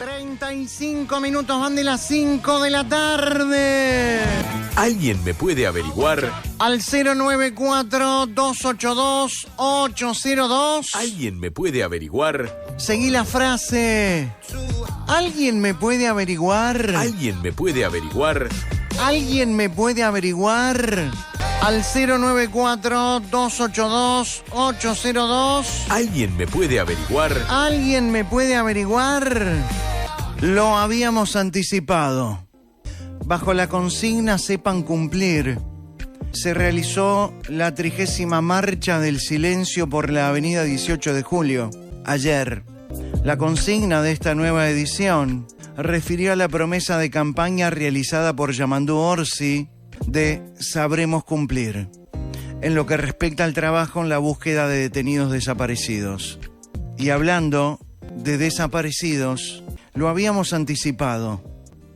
35 minutos van de las 5 de la tarde. ¿Alguien me puede averiguar? Al 094-282-802. ¿Alguien me puede averiguar? Seguí la frase. ¿Alguien me puede averiguar? ¿Alguien me puede averiguar? ¿Alguien me puede averiguar? Al 094-282-802. ¿Alguien me puede averiguar? ¿Alguien me puede averiguar? Lo habíamos anticipado. Bajo la consigna Sepan Cumplir, se realizó la 30ª Marcha del Silencio por la avenida 18 de Julio, ayer. La consigna de esta nueva edición refirió a la promesa de campaña realizada por Yamandú Orsi de Sabremos Cumplir, en lo que respecta al trabajo en la búsqueda de detenidos desaparecidos. Y hablando de desaparecidos, lo habíamos anticipado.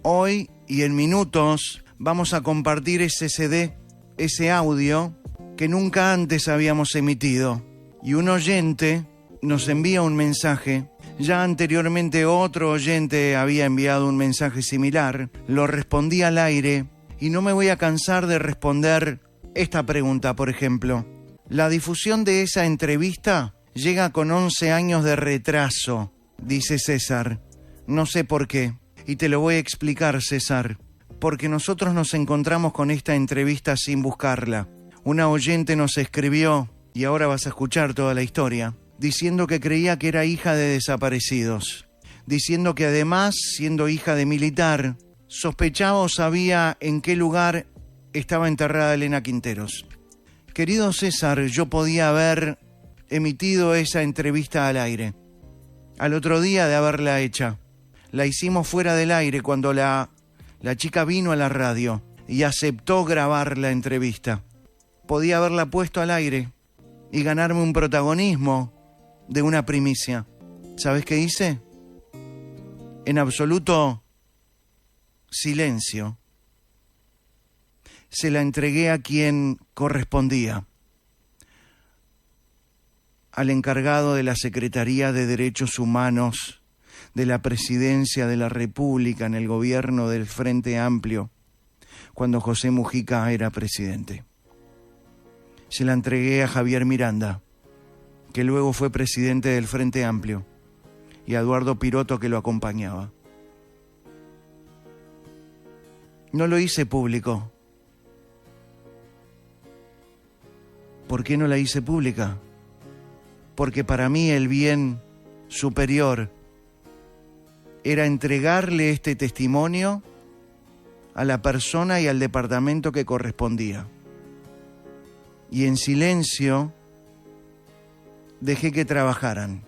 Hoy y en minutos vamos a compartir ese CD, ese audio que nunca antes habíamos emitido. Y un oyente nos envía un mensaje. Ya anteriormente otro oyente había enviado un mensaje similar. Lo respondí al aire y no me voy a cansar de responder esta pregunta, por ejemplo. La difusión de esa entrevista llega con 11 años de retraso, dice César. No sé por qué. Y te lo voy a explicar, César. Porque nosotros nos encontramos con esta entrevista sin buscarla. Una oyente nos escribió, y ahora vas a escuchar toda la historia, diciendo que creía que era hija de desaparecidos. Diciendo que además, siendo hija de militar, sospechaba o sabía en qué lugar estaba enterrada Elena Quinteros. Querido César, yo podía haber emitido esa entrevista al aire. Al otro día de haberla hecha. La hicimos fuera del aire cuando la chica vino a la radio y aceptó grabar la entrevista. Podía haberla puesto al aire y ganarme un protagonismo de una primicia. ¿Sabes qué hice? En absoluto silencio. Se la entregué a quien correspondía. Al encargado de la Secretaría de Derechos Humanos de la Presidencia de la República en el gobierno del Frente Amplio, cuando José Mujica era presidente. Se la entregué a Javier Miranda, que luego fue presidente del Frente Amplio, y a Eduardo Piroto, que lo acompañaba. No lo hice público. ¿Por qué no la hice pública? Porque para mí el bien superior era entregarle este testimonio a la persona y al departamento que correspondía. Y en silencio dejé que trabajaran.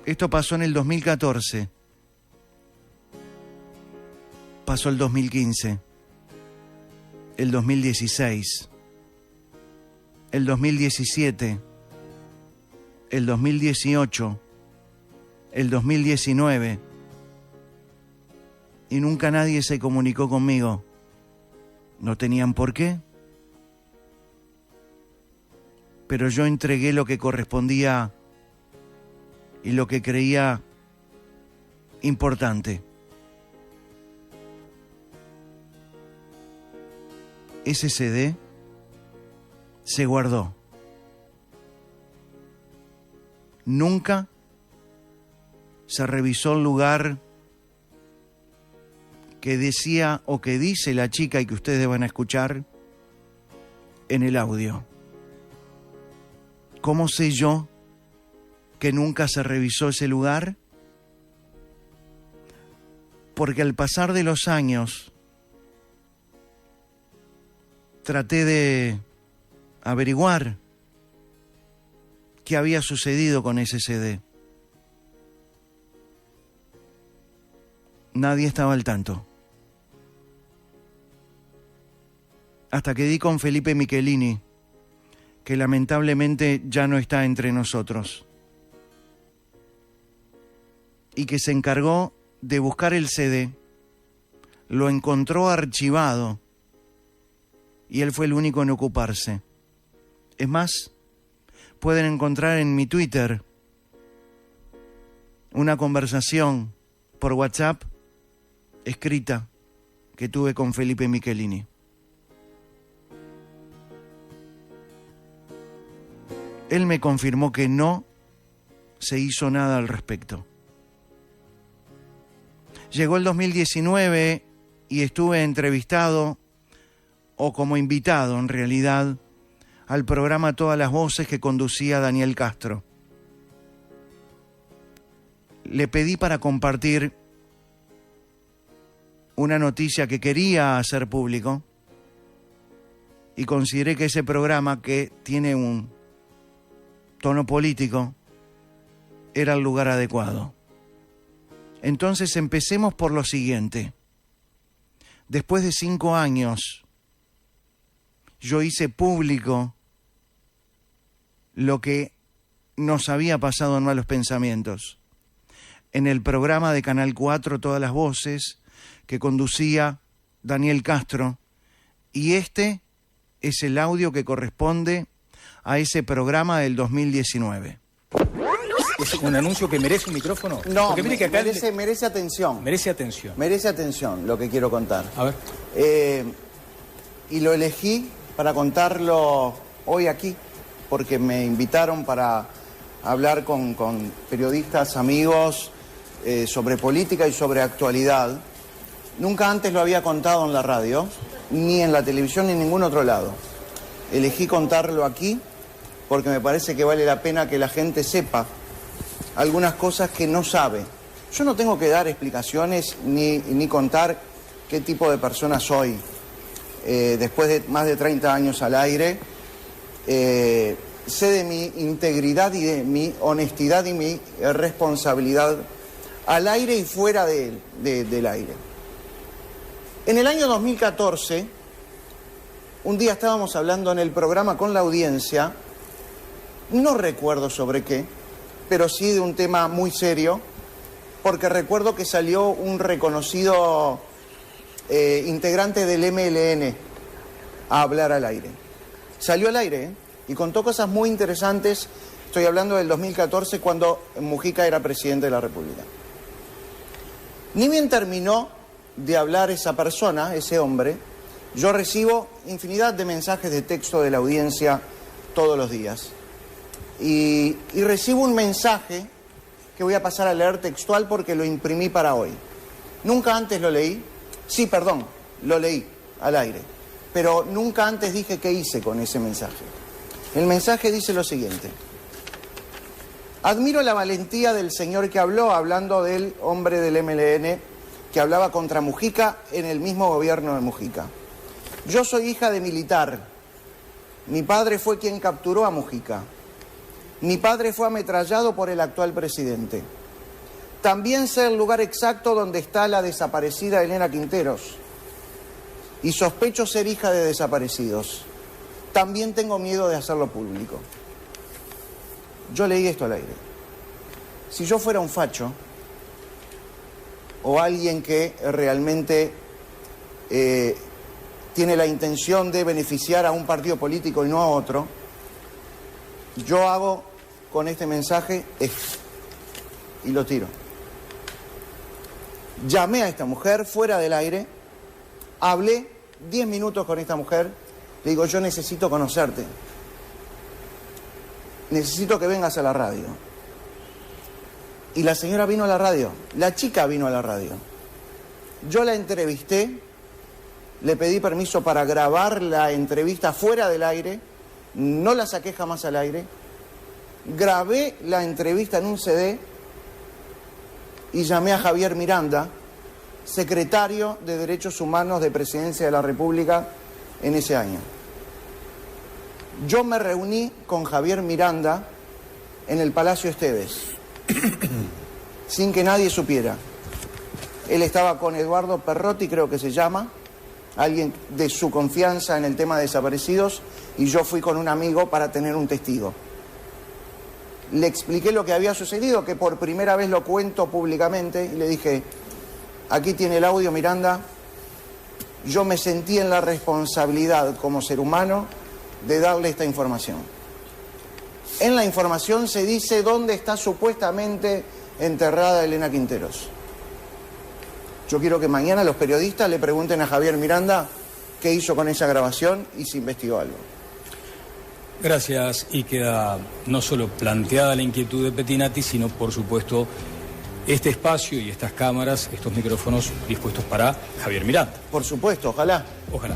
Esto pasó en el 2014. Pasó el 2015. El 2016. El 2017. El 2018. El 2019, y nunca nadie se comunicó conmigo. No tenían por qué, pero yo entregué lo que correspondía y lo que creía importante. Ese CD se guardó. Nunca se revisó el lugar que decía o que dice la chica y que ustedes van a escuchar en el audio. ¿Cómo sé yo que nunca se revisó ese lugar? Porque al pasar de los años traté de averiguar qué había sucedido con ese CD. Nadie estaba al tanto. Hasta que di con Felipe Michelini, que lamentablemente ya no está entre nosotros, y que se encargó de buscar el CD, lo encontró archivado, y él fue el único en ocuparse. Es más, pueden encontrar en mi Twitter una conversación por WhatsApp escrita que tuve con Felipe Michelini. Él me confirmó que no se hizo nada al respecto. Llegó el 2019 y estuve entrevistado, o como invitado en realidad, al programa Todas las Voces que conducía Daniel Castro. Le pedí para compartir una noticia que quería hacer público y consideré que ese programa, que tiene un tono político, era el lugar adecuado. Entonces empecemos por lo siguiente. Después de 5 años, yo hice público lo que nos había pasado en Malos Pensamientos, en el programa de Canal 4 Todas las Voces, que conducía Daniel Castro, y este es el audio que corresponde a ese programa del 2019. ¿Es un anuncio que merece un micrófono? No, porque mire que acá merece atención. Merece atención. Merece atención lo que quiero contar. A ver. Y lo elegí para contarlo hoy aquí, porque me invitaron para hablar con periodistas, amigos, sobre política y sobre actualidad. Nunca antes lo había contado en la radio, ni en la televisión, ni en ningún otro lado. Elegí contarlo aquí porque me parece que vale la pena que la gente sepa algunas cosas que no sabe. Yo no tengo que dar explicaciones ni contar qué tipo de persona soy. Después de más de 30 años al aire, sé de mi integridad y de mi honestidad y mi responsabilidad al aire y fuera del aire. En el año 2014, un día estábamos hablando en el programa con la audiencia, no recuerdo sobre qué, pero sí de un tema muy serio, porque recuerdo que salió un reconocido integrante del MLN a hablar al aire. Salió al aire, y contó cosas muy interesantes. Estoy hablando del 2014, cuando Mujica era presidente de la República. Ni bien terminó de hablar esa persona, ese hombre, yo recibo infinidad de mensajes de texto de la audiencia todos los días. Y recibo un mensaje que voy a pasar a leer textual porque lo imprimí para hoy. Nunca antes lo leí. Sí, perdón, lo leí al aire. Pero nunca antes dije qué hice con ese mensaje. El mensaje dice lo siguiente. Admiro la valentía del señor que habló, hablando del hombre del MLN que hablaba contra Mujica en el mismo gobierno de Mujica. Yo soy hija de militar. Mi padre fue quien capturó a Mujica. Mi padre fue ametrallado por el actual presidente. También sé el lugar exacto donde está la desaparecida Elena Quinteros. Y sospecho ser hija de desaparecidos. También tengo miedo de hacerlo público. Yo leí esto al aire. Si yo fuera un facho, o alguien que realmente tiene la intención de beneficiar a un partido político y no a otro, yo hago con este mensaje esto, y lo tiro. Llamé a esta mujer fuera del aire, hablé 10 minutos con esta mujer, le digo, yo necesito conocerte, necesito que vengas a la radio. Y la señora vino a la radio, la chica vino a la radio. Yo la entrevisté, le pedí permiso para grabar la entrevista fuera del aire, no la saqué jamás al aire, grabé la entrevista en un CD y llamé a Javier Miranda, secretario de Derechos Humanos de Presidencia de la República en ese año. Yo me reuní con Javier Miranda en el Palacio Esteves, sin que nadie supiera. Él estaba con Eduardo Perrotti, creo que se llama, alguien de su confianza en el tema de desaparecidos, y yo fui con un amigo para tener un testigo. Le expliqué lo que había sucedido, que por primera vez lo cuento públicamente, y le dije, aquí tiene el audio, Miranda. Yo me sentí en la responsabilidad como ser humano de darle esta información. En la información se dice dónde está supuestamente enterrada Elena Quinteros. Yo quiero que mañana los periodistas le pregunten a Javier Miranda qué hizo con esa grabación y si investigó algo. Gracias, y queda no solo planteada la inquietud de Pettinati, sino por supuesto este espacio y estas cámaras, estos micrófonos dispuestos para Javier Miranda. Por supuesto, ojalá. Ojalá.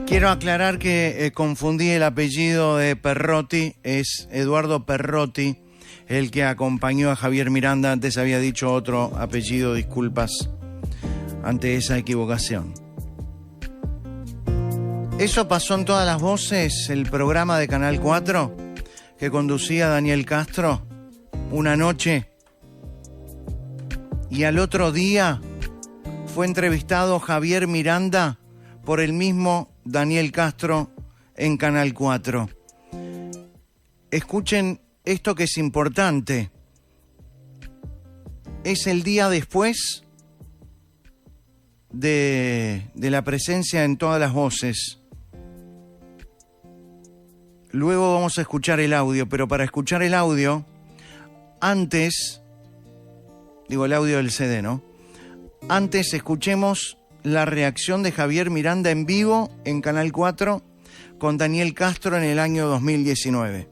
Quiero aclarar que confundí el apellido de Perrotti, es Eduardo Perrotti, el que acompañó a Javier Miranda. Antes había dicho otro apellido, disculpas ante esa equivocación. Eso pasó en Todas las Voces, el programa de Canal 4 que conducía Daniel Castro una noche, y al otro día fue entrevistado Javier Miranda por el mismo Daniel Castro en Canal 4. Escuchen esto que es importante. Es el día después de la presencia en Todas las Voces. Luego vamos a escuchar el audio, pero para escuchar el audio, antes, digo el audio del CD, ¿no? Antes escuchemos la reacción de Javier Miranda en vivo en Canal 4 con Daniel Castro en el año 2019.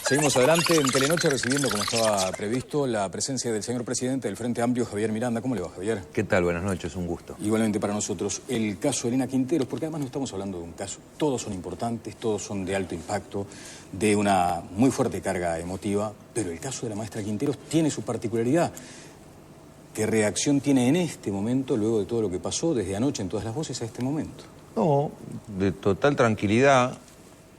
Seguimos adelante en Telenoche recibiendo, como estaba previsto, la presencia del señor presidente del Frente Amplio, Javier Miranda. ¿Cómo le va, Javier? ¿Qué tal? Buenas noches, un gusto. Igualmente para nosotros. El caso Elena Quinteros, porque además no estamos hablando de un caso. Todos son importantes, todos son de alto impacto, de una muy fuerte carga emotiva, pero el caso de la maestra Quinteros tiene su particularidad. ¿Qué reacción tiene en este momento, luego de todo lo que pasó desde anoche en Todas las Voces a este momento? No, de total tranquilidad.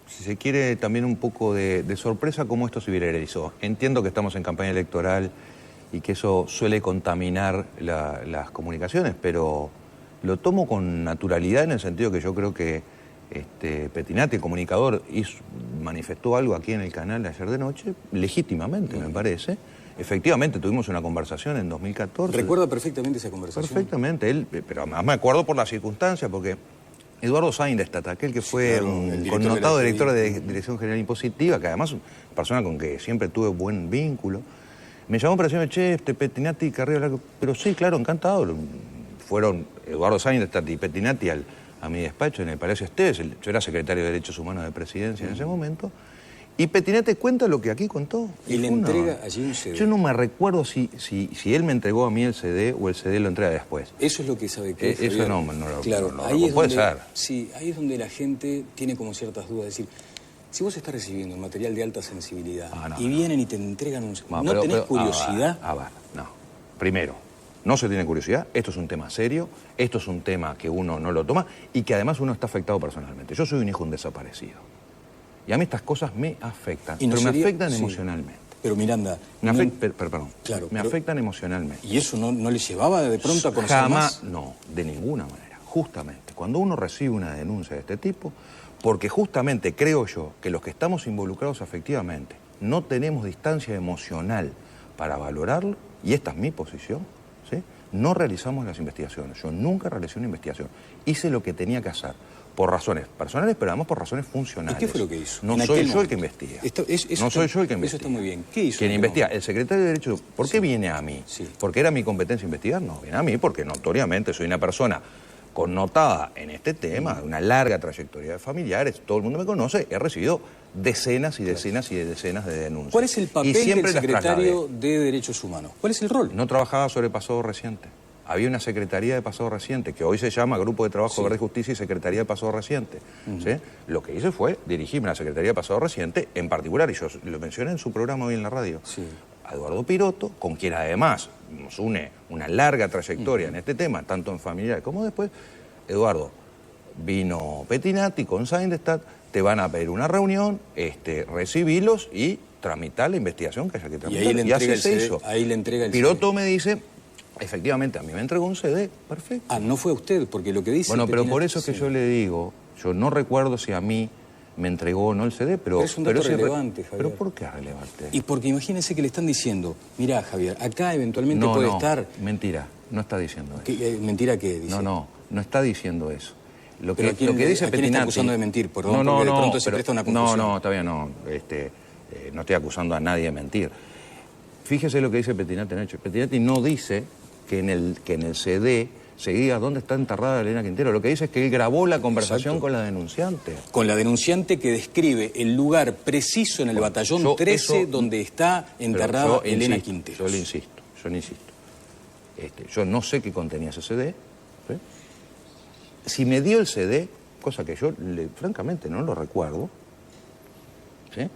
Si se quiere, también un poco de sorpresa cómo esto se viralizó. Entiendo que estamos en campaña electoral y que eso suele contaminar las comunicaciones, pero lo tomo con naturalidad en el sentido que yo creo que Pettinati, el comunicador, manifestó algo aquí en el canal ayer de noche, legítimamente, me parece. Efectivamente, tuvimos una conversación en 2014. ¿Recuerda perfectamente esa conversación? Perfectamente, pero además me acuerdo por las circunstancias, porque Eduardo Seinstadt, aquel que fue un connotado director de Dirección General Impositiva, que además es una persona con que siempre tuve buen vínculo, me llamó para decirme, che, Pettinati querría hablar. Pero sí, claro, encantado. Fueron Eduardo Seinstadt y Pettinati a mi despacho en el Palacio Esteves. Yo era secretario de Derechos Humanos de Presidencia en ese momento. Y Pettinati cuenta lo que aquí contó. ¿Y le entrega allí un CD? Yo no me recuerdo si él me entregó a mí el CD o el CD lo entrega después. Eso es lo que sabe que eso no lo claro, no, ahí es puede donde, ser. Sí, ahí es donde la gente tiene como ciertas dudas. Es decir, si vos estás recibiendo un material de alta sensibilidad y vienen y te entregan un CD, ¿no tenés curiosidad? A ver, no. Primero, no se tiene curiosidad. Esto es un tema serio. Esto es un tema que uno no lo toma y que además uno está afectado personalmente. Yo soy un hijo de un desaparecido. Y a mí estas cosas me afectan, pero me afectan emocionalmente. Pero Miranda... Perdón, claro, me afectan emocionalmente. ¿Y eso no le llevaba de pronto a conocer jamás, más? No, de ninguna manera. Justamente, cuando uno recibe una denuncia de este tipo, porque justamente creo yo que los que estamos involucrados afectivamente no tenemos distancia emocional para valorarlo, y esta es mi posición, ¿sí? No realizamos las investigaciones. Yo nunca realicé una investigación. Hice lo que tenía que hacer. Por razones personales, pero además por razones funcionales. ¿Y qué fue lo que hizo? No soy yo el que investiga. No soy yo el que investiga. Eso está muy bien. ¿Qué hizo? Quien investiga, el secretario de Derechos... ¿Por qué viene a mí? Sí. ¿Porque era mi competencia investigar? No, viene a mí porque notoriamente soy una persona connotada en este tema, de una larga trayectoria de familiares, todo el mundo me conoce, he recibido decenas y decenas y decenas de denuncias. ¿Cuál es el papel del secretario de Derechos Humanos? ¿Cuál es el rol? No trabajaba sobre pasado reciente. Había una Secretaría de Pasado Reciente, que hoy se llama Grupo de Trabajo de Verdad y Justicia y Secretaría de Pasado Reciente. ¿Sí? Lo que hice fue dirigirme a la Secretaría de Pasado Reciente, en particular, y yo lo mencioné en su programa hoy en la radio, a Eduardo Piroto, con quien además nos une una larga trayectoria en este tema, tanto en familiares como después. Eduardo, vino Pettinati con Seinstadt, te van a pedir una reunión, recibilos y tramitar la investigación que haya que tramitar. Y ahí le entrega el CD, hizo. Ahí le entrega el Piroto me dice... Efectivamente, a mí me entregó un CD, perfecto. Ah, no fue a usted, porque lo que dice... Bueno, pero por eso es que yo le digo, yo no recuerdo si a mí me entregó o no el CD, pero... Es un dato relevante, Javier. ¿Pero por qué es relevante? Y porque imagínense que le están diciendo, mirá, Javier, acá eventualmente puede estar... mentira, no está diciendo eso. ¿Mentira qué dice? No está diciendo eso. Lo que dice Pettinati... está acusando de mentir? Perdón, no, de pronto se presta una confusión. No, todavía no. no estoy acusando a nadie de mentir. Fíjese lo que dice Pettinati, Nacho. Pettinati no dice que en el CD se diga dónde está enterrada Elena Quintero. Lo que dice es que él grabó la conversación con la denunciante. Con la denunciante que describe el lugar preciso en el batallón 13 donde está enterrada Elena Quintero. Yo le insisto. Yo no sé qué contenía ese CD. ¿Sí? Si me dio el CD, cosa que yo francamente no lo recuerdo, ¿sí?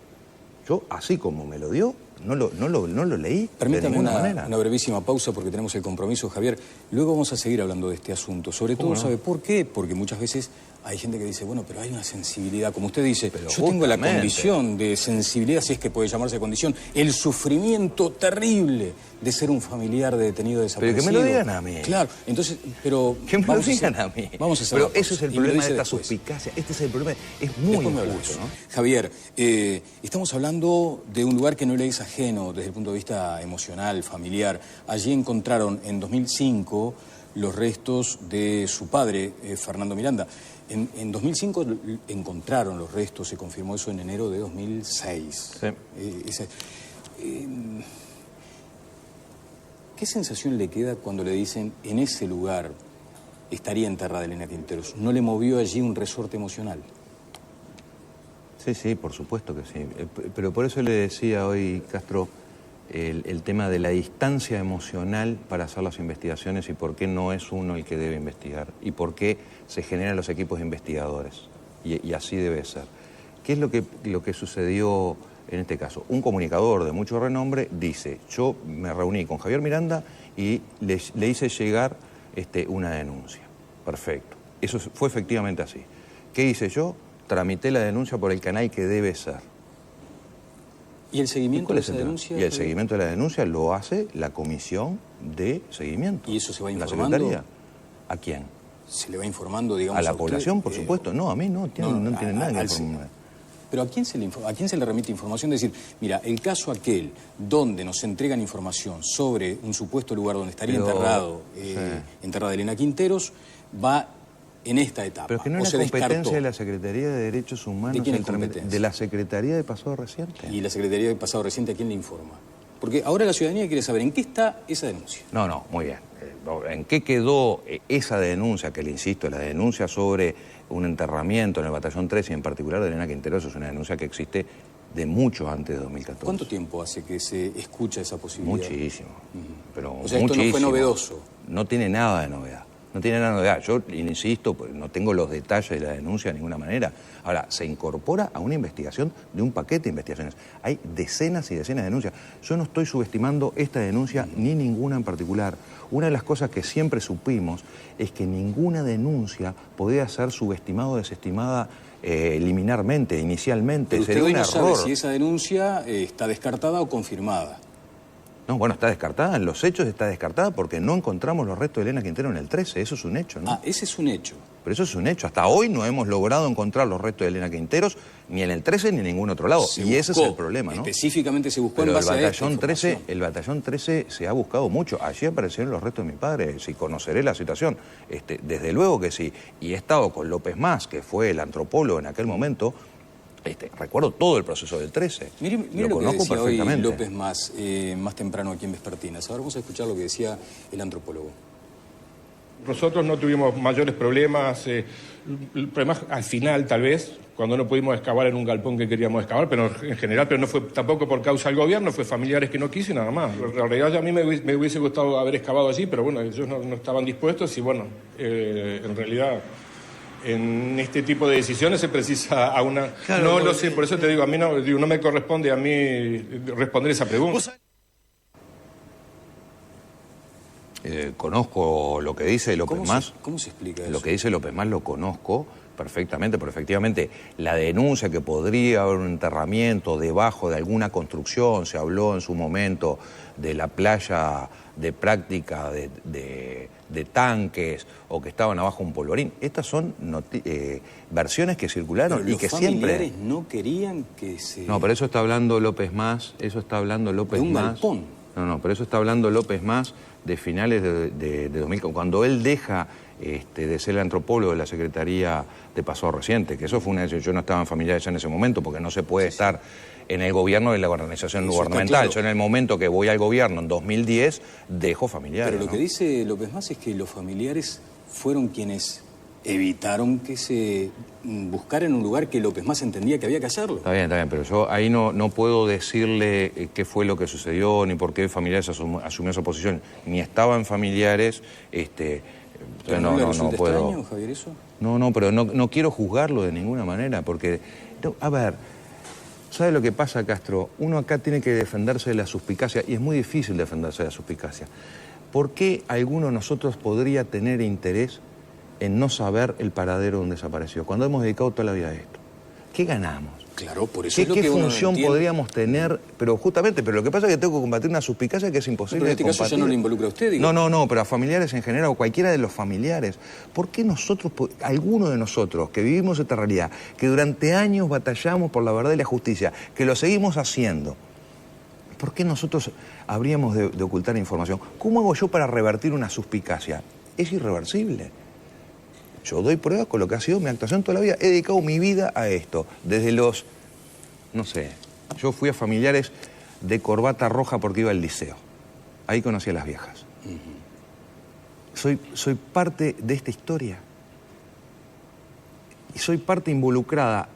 Yo, así como me lo dio, no lo leí. Permítame de ninguna manera. Una brevísima pausa porque tenemos el compromiso, Javier. Luego vamos a seguir hablando de este asunto. Sobre todo, ¿sabe por qué? Porque muchas veces hay gente que dice, bueno, pero hay una sensibilidad. Como usted dice, pero yo tengo la condición de sensibilidad, si es que puede llamarse condición, el sufrimiento terrible de ser un familiar de detenido desaparecido. Pero que me lo digan a mí. Claro, entonces, pero... Que me lo digan a mí. Vamos a hacer pero eso es el problema de esta después. suspicacia. Este es el problema. Es muy injusto, ¿no? Javier, estamos hablando de un lugar que no le es ajeno desde el punto de vista emocional, familiar. Allí encontraron en 2005 los restos de su padre, Fernando Miranda. En 2005 encontraron los restos, se confirmó eso en enero de 2006. Sí. ¿Qué sensación le queda cuando le dicen en ese lugar estaría enterrada Elena Quinteros? ¿No le movió allí un resorte emocional? Sí, por supuesto que sí. Pero por eso le decía hoy, Castro, el tema de la distancia emocional para hacer las investigaciones y por qué no es uno el que debe investigar y por qué se generan los equipos investigadores. Y así debe ser. ¿Qué es lo que sucedió en este caso? Un comunicador de mucho renombre dice, yo me reuní con Javier Miranda y le hice llegar una denuncia. Perfecto. Eso fue efectivamente así. ¿Qué hice yo? Tramité la denuncia por el canal que debe ser. ¿Y el seguimiento de esa denuncia? Y el seguimiento de la denuncia lo hace la comisión de seguimiento. ¿Y eso se va informando? ¿La Secretaría? ¿A quién? ¿Se le va informando, digamos, a la usted, población, por supuesto? No, a mí no tiene nada que informar. ¿Pero a quién se le remite información? Es decir, mira, el caso aquel donde nos entregan información sobre un supuesto lugar donde estaría enterrada Elena Quinteros, va en esta etapa. Pero es que no es la competencia de la Secretaría de Derechos Humanos. ¿De quién es competencia? De la Secretaría de Pasado Reciente. ¿Y la Secretaría de Pasado Reciente a quién le informa? Porque ahora la ciudadanía quiere saber en qué está esa denuncia. No, muy bien. ¿En qué quedó esa denuncia? Que le insisto, la denuncia sobre un enterramiento en el batallón 13 y en particular de Elena Quinteros es una denuncia que existe de mucho antes de 2014. ¿Cuánto tiempo hace que se escucha esa posibilidad? Muchísimo. Pero o sea, esto no fue novedoso. No tiene nada de novedad. No tiene nada de novedad. Yo insisto, pues no tengo los detalles de la denuncia de ninguna manera. Ahora, se incorpora a una investigación de un paquete de investigaciones. Hay decenas y decenas de denuncias. Yo no estoy subestimando esta denuncia ni ninguna en particular. Una de las cosas que siempre supimos es que ninguna denuncia podía ser subestimada o desestimada liminarmente, inicialmente. Pero sería usted hoy un no error. sabe si esa denuncia está descartada o confirmada. No, bueno, está descartada. En los hechos está descartada porque no encontramos los restos de Elena Quintero en el 13. Eso es un hecho, ¿no? Ah, ese es un hecho. Pero eso es un hecho. Hasta hoy no hemos logrado encontrar los restos de Elena Quinteros ni en el 13 ni en ningún otro lado. Y ese es el problema, ¿no? Específicamente se buscó Pero en base a esta el batallón 13 se ha buscado mucho. Allí aparecieron los restos de mi padre. Si conoceré la situación. Desde luego que sí. Y he estado con López Mas, que fue el antropólogo en aquel momento. Recuerdo todo el proceso del 13. Mire lo que decía hoy López más temprano aquí en Vespertinas. Ahora vamos a escuchar lo que decía el antropólogo. Nosotros no tuvimos mayores problemas, problemas al final tal vez, cuando no pudimos excavar en un galpón que queríamos excavar, pero en general, pero no fue tampoco por causa del gobierno, fue familiares que no quise y nada más. En realidad a mí me hubiese gustado haber excavado allí, pero bueno, ellos no estaban dispuestos y bueno, en realidad... En este tipo de decisiones se precisa a una... Claro, no lo sé, por eso te digo, a mí no me corresponde a mí responder esa pregunta. Conozco lo que dice López Mas. ¿Cómo se explica eso? Lo que dice López Mas lo conozco perfectamente, pero efectivamente la denuncia que podría haber un enterramiento debajo de alguna construcción, se habló en su momento de la playa de práctica de tanques o que estaban abajo un polvorín. Estas son versiones que circularon y que siempre... Los familiares no querían que se... No, pero eso está hablando López Mas, ¿De un galpón? No, pero eso está hablando López Mas de finales de 2000, cuando él deja de ser el antropólogo de la Secretaría de Pasado Reciente, que eso fue una decisión. Yo no estaba en familiares en ese momento, porque no se puede estar en el gobierno de la organización Eso gubernamental. está claro. Yo en el momento que voy al gobierno, en 2010, dejo familiares. Pero lo que dice López Mas es que los familiares fueron quienes evitaron que se buscara en un lugar que López Mas entendía que había que hacerlo. Está bien, pero yo ahí no puedo decirle qué fue lo que sucedió, ni por qué familiares asumió esa posición. Ni estaba en familiares, ¿Pero no le resulta extraño, Javier, eso? No, pero no quiero juzgarlo de ninguna manera, porque, a ver, ¿sabe lo que pasa, Castro? Uno acá tiene que defenderse de la suspicacia, y es muy difícil defenderse de la suspicacia. ¿Por qué alguno de nosotros podría tener interés en no saber el paradero de un desaparecido, cuando hemos dedicado toda la vida a esto? ¿Qué ganamos? Claro, por eso es lo ¿Qué que uno función entiende. podríamos tener? Pero lo que pasa es que tengo que combatir una suspicacia que es imposible Pero en este de caso combatir. ya no le involucra a usted, digo. No, pero a familiares en general, o cualquiera de los familiares. ¿Por qué nosotros, alguno de nosotros que vivimos esta realidad, que durante años batallamos por la verdad y la justicia, que lo seguimos haciendo, ¿por qué nosotros habríamos de ocultar información? ¿Cómo hago yo para revertir una suspicacia? Es irreversible. Yo doy pruebas con lo que ha sido mi actuación toda la vida. He dedicado mi vida a esto. Desde los, no sé, yo fui a familiares de corbata roja porque iba al liceo. Ahí conocí a las viejas. Soy parte de esta historia. Y soy parte involucrada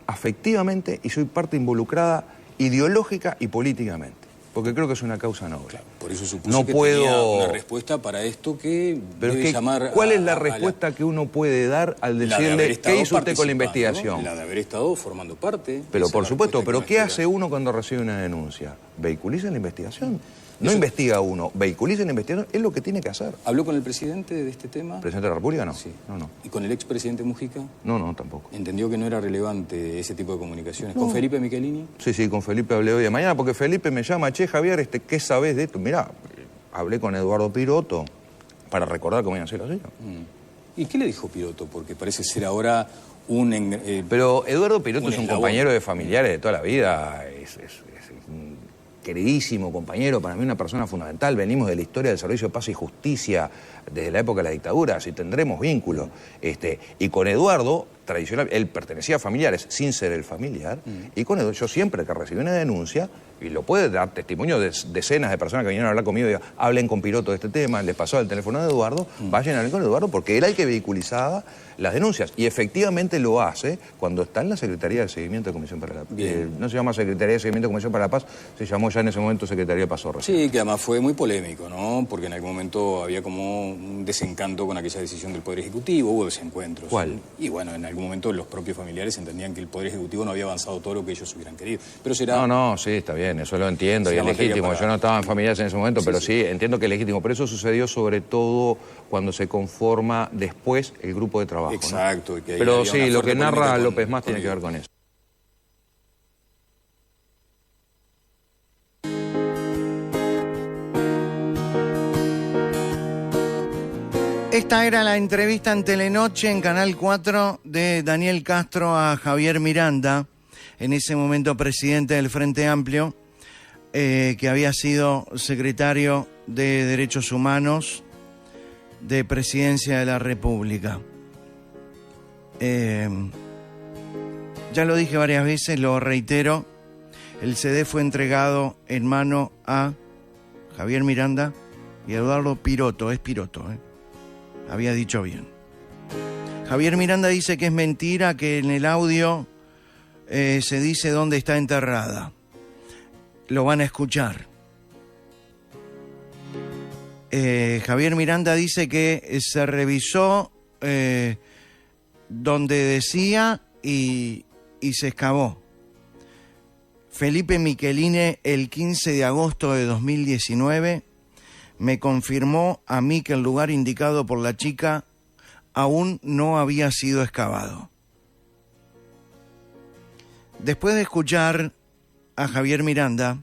afectivamente y soy parte involucrada ideológica y políticamente. Porque creo que es una causa noble. Claro, por eso supuse No que puedo... tenía una respuesta para esto que Pero debe es que, llamar ¿cuál es la a respuesta que uno puede dar al la de haber decirle estado qué hizo usted con la participando, investigación? La de haber estado formando parte. Pero Esa por es la supuesto, respuesta pero que ¿qué uno hace espera. uno cuando recibe una denuncia? Vehiculiza la investigación. No Eso- investiga uno, vehiculiza la investigación, es lo que tiene que hacer. ¿Habló con el presidente de este tema? ¿Presidente de la República? No. Sí. No. ¿Y con el expresidente Mujica? No, tampoco. ¿Entendió que no era relevante ese tipo de comunicaciones? ¿Con Felipe Michelini? Sí, con Felipe hablé hoy de mañana, porque Felipe me llama, che, Javier, ¿qué sabés de esto? Mirá, hablé con Eduardo Piroto para recordar cómo iban a ser los hechos. ¿Y qué le dijo Piroto? Porque parece ser ahora Pero Eduardo Piroto un es un eslabón. compañero de familiares de toda la vida, es un queridísimo compañero, para mí una persona fundamental. Venimos de la historia del Servicio de Paz y Justicia desde la época de la dictadura, así tendremos vínculos. Y con Eduardo, tradicional, él pertenecía a familiares sin ser el familiar, y con Eduardo, yo siempre que recibí una denuncia, y lo puede dar testimonio de decenas de personas que vinieron a hablar conmigo, digo, hablen con Piroto de este tema, les pasó el teléfono de Eduardo, vayan a hablar con Eduardo, porque era el que vehiculizaba las denuncias. Y efectivamente lo hace cuando está en la Secretaría de Seguimiento de Comisión para la Paz. No se llama Secretaría de Seguimiento de Comisión para la Paz, se llamó ya en ese momento Secretaría de Pasado Reciente. Sí, que además fue muy polémico, ¿no? Porque en algún momento había como un desencanto con aquella decisión del Poder Ejecutivo, hubo desencuentros. ¿Cuál? Y bueno, en algún momento los propios familiares entendían que el Poder Ejecutivo no había avanzado todo lo que ellos hubieran querido. Pero será... No, sí, está bien, eso lo entiendo, y Será es materia legítimo. para- Yo no estaba en familiares en ese momento, Sí, pero sí. sí, entiendo que es legítimo. Pero eso sucedió sobre todo cuando se conforma después el grupo de trabajo, ¿no? Exacto, y que ahí Pero había sí, una lo fuerte que narra polémica con- López Mas con tiene que ver el- con eso. Esta era la entrevista en Telenoche, en Canal 4, de Daniel Castro a Javier Miranda, en ese momento presidente del Frente Amplio, que había sido secretario de Derechos Humanos de Presidencia de la República. Ya lo dije varias veces, lo reitero, el CD fue entregado en mano a Javier Miranda y a Eduardo Piroto, es Piroto, había dicho bien. Javier Miranda dice que es mentira, que en el audio se dice dónde está enterrada. Lo van a escuchar. Javier Miranda dice que se revisó donde decía y se excavó. Felipe Michelini, el 15 de agosto de 2019, me confirmó a mí que el lugar indicado por la chica aún no había sido excavado. Después de escuchar a Javier Miranda,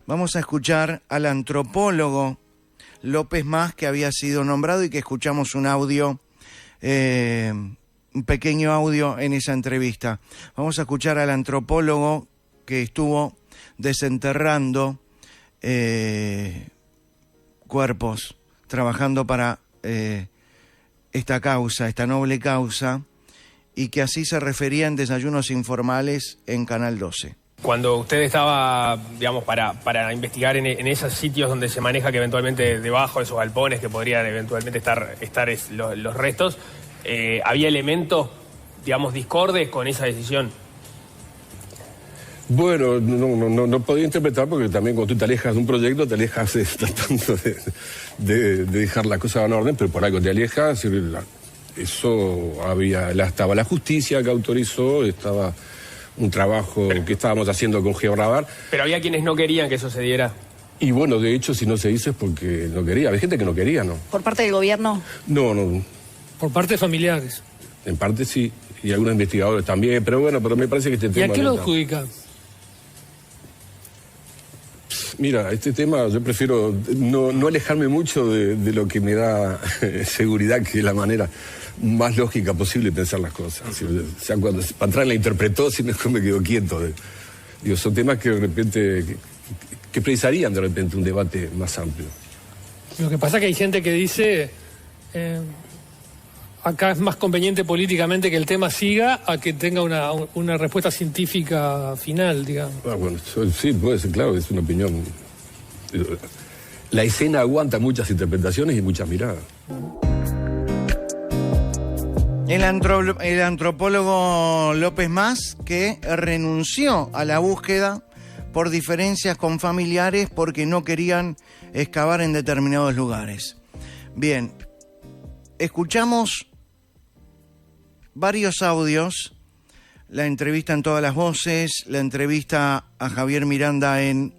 vamos a escuchar al antropólogo López Mas, que había sido nombrado y que escuchamos un audio, un pequeño audio en esa entrevista. Vamos a escuchar al antropólogo que estuvo desenterrando cuerpos, trabajando para esta causa, esta noble causa, y que así se refería en Desayunos Informales en Canal 12. Cuando usted estaba, digamos, para investigar en esos sitios donde se maneja que eventualmente debajo de esos galpones que podrían eventualmente estar los restos, ¿había elementos, digamos, discordes con esa decisión? Bueno, no podía interpretar porque también cuando tú te alejas de un proyecto, te alejas tratando de dejar la cosa en orden, pero por algo te alejas. Eso estaba la justicia que autorizó, estaba un trabajo que estábamos haciendo con Georradar. Pero había quienes no querían que eso se diera. Y bueno, de hecho, si no se dice es porque no quería. Había gente que no quería, ¿no? ¿Por parte del gobierno? No. ¿Por parte de familiares? En parte sí, y algunos investigadores también, pero me parece que este tema... ¿Y a qué lo adjudica? Mira, este tema yo prefiero no alejarme mucho de lo que me da seguridad, que es la manera más lógica posible de pensar las cosas. O sea, cuando Pastrana la interpretó, si mejor me quedo quieto. Son temas que de repente que precisarían de repente un debate más amplio. Lo que pasa es que hay gente que dice acá es más conveniente políticamente que el tema siga a que tenga una respuesta científica final, digamos. Bueno, sí, puede ser, claro, es una opinión. La escena aguanta muchas interpretaciones y muchas miradas. El antropólogo López Mas, que renunció a la búsqueda por diferencias con familiares porque no querían excavar en determinados lugares. Bien, escuchamos varios audios, la entrevista en Todas las Voces, la entrevista a Javier Miranda en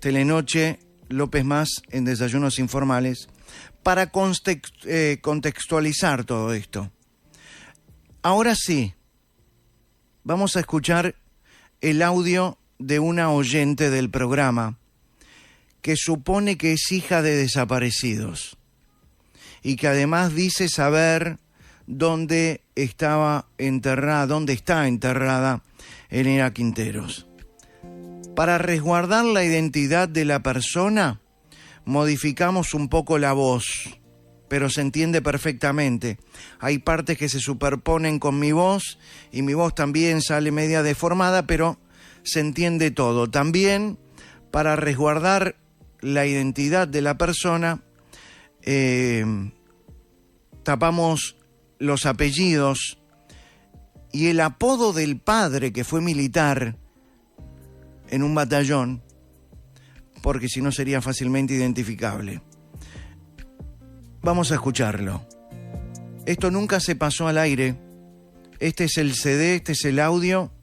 Telenoche, López Mas en Desayunos Informales, para contextualizar todo esto. Ahora sí, vamos a escuchar el audio de una oyente del programa que supone que es hija de desaparecidos y que además dice saber dónde está enterrada Elena Quinteros. Para resguardar la identidad de la persona, modificamos un poco la voz, pero se entiende perfectamente. Hay partes que se superponen con mi voz y mi voz también sale media deformada, pero se entiende todo. También, para resguardar la identidad de la persona, tapamos los apellidos y el apodo del padre, que fue militar en un batallón, porque si no sería fácilmente identificable. Vamos a escucharlo. Esto nunca se pasó al aire. Este es el CD, este es el audio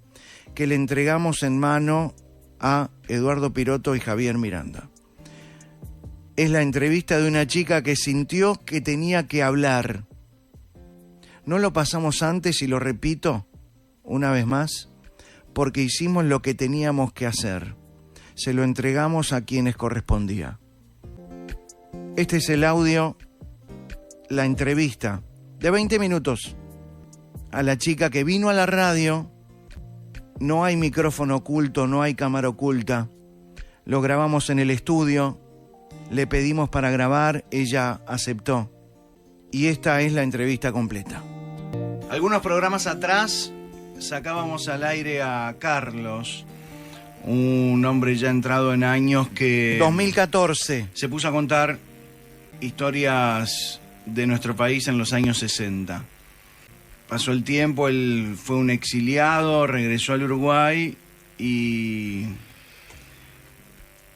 que le entregamos en mano a Eduardo Piroto y Javier Miranda. Es la entrevista de una chica que sintió que tenía que hablar. No lo pasamos antes y lo repito una vez más, porque hicimos lo que teníamos que hacer. Se lo entregamos a quienes correspondía. Este es el audio, la entrevista de 20 minutos a la chica que vino a la radio. No hay micrófono oculto, no hay cámara oculta. Lo grabamos en el estudio, le pedimos para grabar, ella aceptó. Y esta es la entrevista completa. Algunos programas atrás sacábamos al aire a Carlos, un hombre ya entrado en años que 2014 se puso a contar historias de nuestro país en los años 60. Pasó el tiempo, él fue un exiliado, regresó al Uruguay y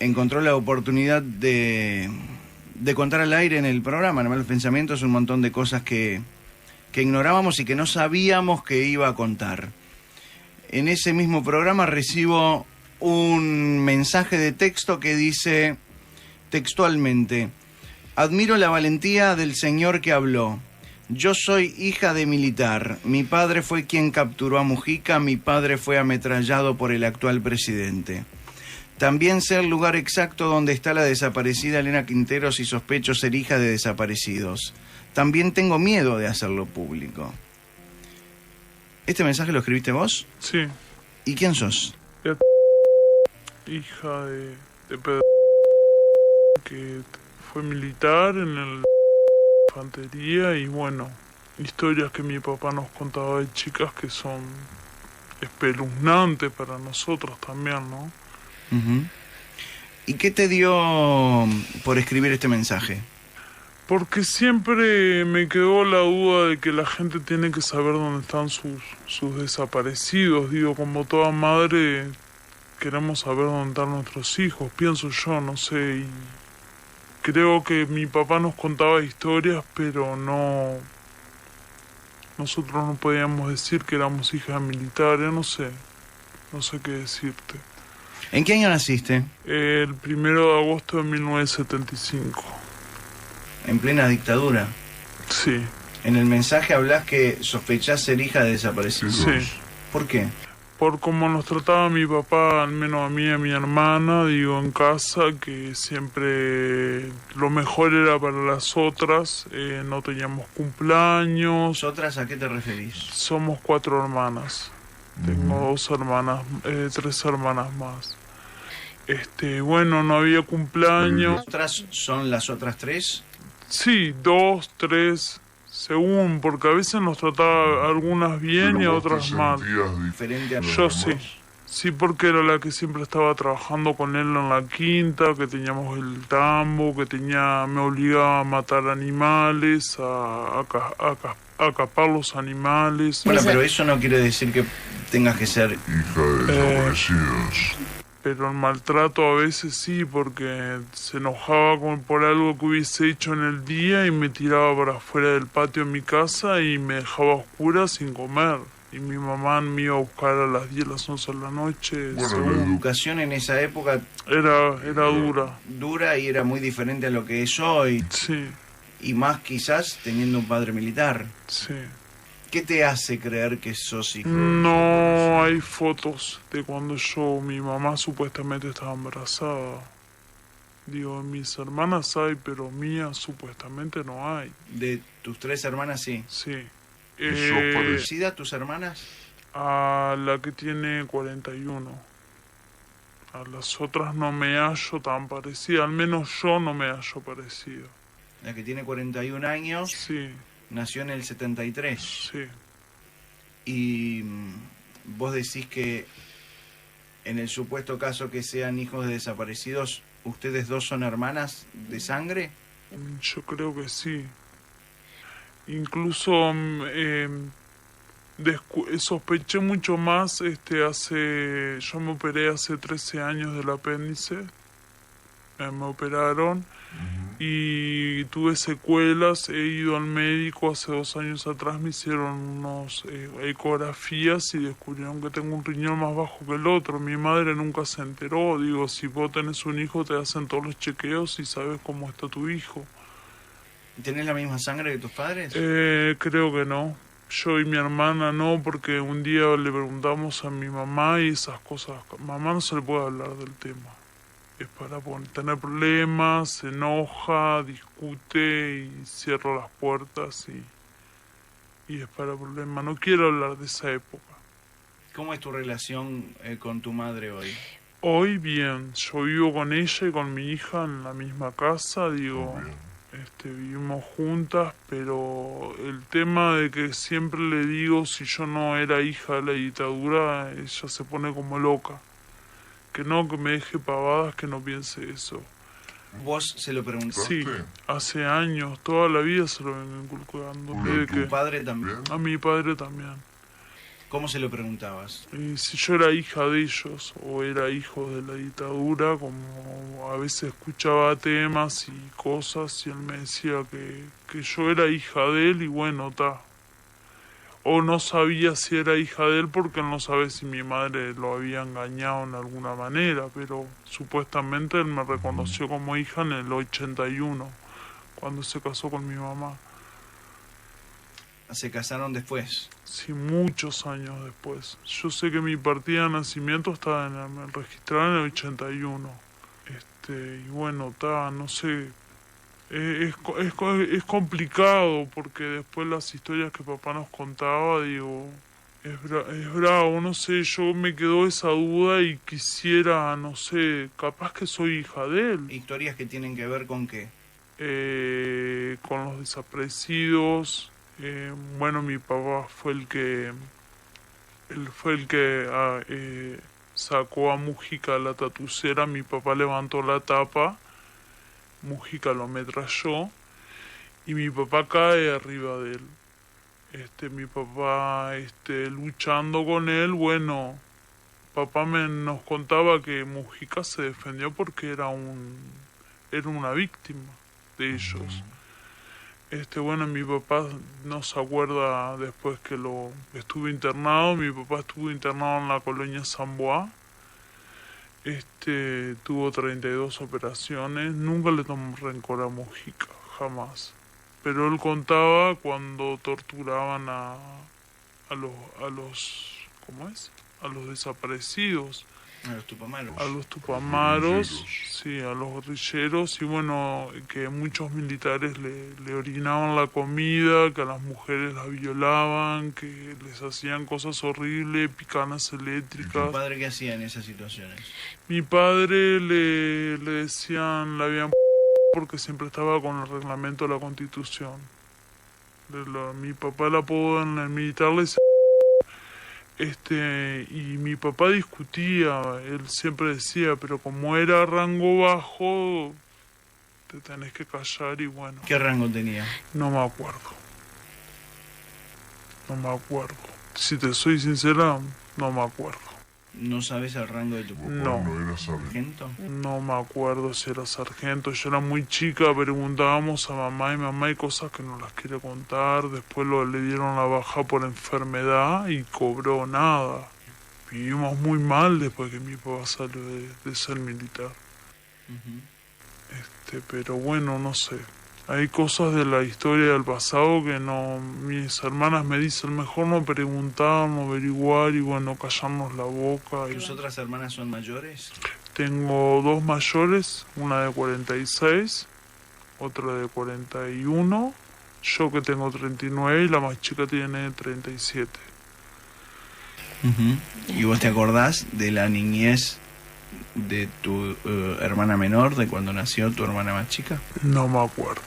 encontró la oportunidad de contar al aire en el programa, en Malos Pensamientos, un montón de cosas que ignorábamos y que no sabíamos que iba a contar. En ese mismo programa recibo un mensaje de texto que dice textualmente: admiro la valentía del señor que habló. Yo soy hija de militar. Mi padre fue quien capturó a Mujica, mi padre fue ametrallado por el actual presidente. También sé el lugar exacto donde está la desaparecida Elena Quinteros y sospecho ser hija de desaparecidos. También tengo miedo de hacerlo público. ¿Este mensaje lo escribiste vos? Sí. ¿Y quién sos? Hija de Pedro, que fue militar en la infantería y bueno, historias que mi papá nos contaba de chicas que son espeluznantes para nosotros también, ¿no? Ujú. ¿Y qué te dio por escribir este mensaje? Porque siempre me quedó la duda de que la gente tiene que saber dónde están sus desaparecidos. Digo, como toda madre, queremos saber dónde están nuestros hijos, pienso yo, no sé. Y creo que mi papá nos contaba historias, pero no... Nosotros no podíamos decir que éramos hijas militares, no sé qué decirte. ¿En qué año naciste? El 1 de agosto de 1975. En plena dictadura. Sí. En el mensaje hablas que sospechás ser hija de desaparecidos. Sí. ¿Por qué? Por cómo nos trataba mi papá, al menos a mí y a mi hermana, digo, en casa, que siempre lo mejor era para las otras, no teníamos cumpleaños. ¿Otras a qué te referís? Somos 4 hermanas. Tengo 2 hermanas, 3 hermanas más. Bueno, no había cumpleaños. ¿Otras son las otras 3? Sí, 2, 3, según, porque a veces nos trataba algunas bien y a otras mal. Diferente a Yo sí. Sí, porque era la que siempre estaba trabajando con él en la quinta, que teníamos el tambo, que me obligaba a matar animales, a capar los animales. Bueno, pero eso no quiere decir que tengas que ser hija de desaparecidos. Pero el maltrato a veces sí, porque se enojaba por algo que hubiese hecho en el día y me tiraba para afuera del patio de mi casa y me dejaba a oscuras sin comer. Y mi mamá me iba a buscar a las 10, las 11 de la noche. Bueno, la educación en esa época era dura. Dura y era muy diferente a lo que es hoy. Sí. Y más quizás teniendo un padre militar. Sí. ¿Qué te hace creer que sos hijo? No hay fotos de cuando mi mamá supuestamente estaba embarazada. Digo, mis hermanas hay, pero mías supuestamente no hay. ¿De tus 3 hermanas sí? Sí. ¿Sos parecida a tus hermanas? A la que tiene 41. A las otras no me hallo tan parecida, al menos yo no me hallo parecido. La que tiene 41 años. Sí. Nació en el 73. Sí. Y vos decís que en el supuesto caso que sean hijos de desaparecidos, ¿ustedes 2 son hermanas de sangre? Yo creo que sí. Incluso sospeché mucho más yo me operé hace 13 años del apéndice. Me operaron y tuve secuelas. He ido al médico hace 2 años atrás, me hicieron unas ecografías y descubrieron que tengo un riñón más bajo que el otro. Mi madre nunca se enteró. Digo, si vos tenés un hijo te hacen todos los chequeos y sabes cómo está tu hijo. ¿Tenés la misma sangre que tus padres? Creo que no. Yo y mi hermana no, porque un día le preguntamos a mi mamá y esas cosas. Mamá no se le puede hablar del tema. Es para tener problemas, se enoja, discute y cierra las puertas y es para problemas. No quiero hablar de esa época. ¿Cómo es tu relación con tu madre hoy? Hoy bien, yo vivo con ella y con mi hija en la misma casa, digo, vivimos juntas, pero el tema de que siempre le digo si yo no era hija de la dictadura, ella se pone como loca. Que me deje pavadas, que no piense eso. ¿Vos se lo preguntaste? Sí, hace años, toda la vida se lo vengo inculcando. ¿A tu padre también? A mi padre también. ¿Cómo se lo preguntabas? Y si yo era hija de ellos o era hijo de la dictadura, como a veces escuchaba temas y cosas y él me decía que yo era hija de él y bueno, o no sabía si era hija de él porque él no sabe si mi madre lo había engañado en alguna manera, pero supuestamente él me reconoció como hija en el 81, cuando se casó con mi mamá. ¿Se casaron después? Sí, muchos años después. Yo sé que mi partida de nacimiento estaba registrada en el 81. Y bueno, no sé... Es complicado porque después las historias que papá nos contaba, digo, es bravo, no sé, yo me quedó esa duda y quisiera, no sé, capaz que soy hija de él. ¿Historias que tienen que ver con qué? Con los desaparecidos, Bueno, mi papá fue el que sacó a Mújica la tatucera. Mi papá levantó la tapa, Mújica lo ametralló y mi papá cae arriba de él. Mi papá luchando con él, bueno, papá nos contaba que Mújica se defendió porque era una víctima de ellos. Bueno, mi papá no se acuerda después que lo estuvo internado. Mi papá estuvo internado en la colonia San Bois. Tuvo 32 operaciones. Nunca le tomó rencor a Mújica, jamás. Pero él contaba cuando torturaban a los ¿cómo es? A los desaparecidos. A los tupamaros. A los tupamaros, sí, a los guerrilleros, y bueno, que muchos militares le orinaban la comida, que a las mujeres las violaban, que les hacían cosas horribles, picanas eléctricas. ¿Tu padre qué hacía en esas situaciones? Mi padre le decían, la habían porque siempre estaba con el reglamento de la Constitución. Mi papá el apodo en el militar le decía y mi papá discutía, él siempre decía, pero como era rango bajo, te tenés que callar y bueno. ¿Qué rango tenía? No me acuerdo. Si te soy sincera, no me acuerdo. ¿No sabes el rango de tu papá? No. ¿No era sargento? No me acuerdo si era sargento. Yo era muy chica, preguntábamos a mamá y mamá hay cosas que no las quiere contar. Después le dieron la baja por enfermedad y cobró nada. Vivimos muy mal después que mi papá salió de ser militar. Pero bueno, no sé. Hay cosas de la historia del pasado que no, mis hermanas me dicen, mejor no preguntar, no averiguar y bueno, callarnos la boca. ¿Tus otras hermanas son mayores? Tengo dos mayores, una de 46, otra de 41, yo que tengo 39 y la más chica tiene 37. ¿Y vos te acordás de la niñez de tu hermana menor, de cuando nació tu hermana más chica? No me acuerdo.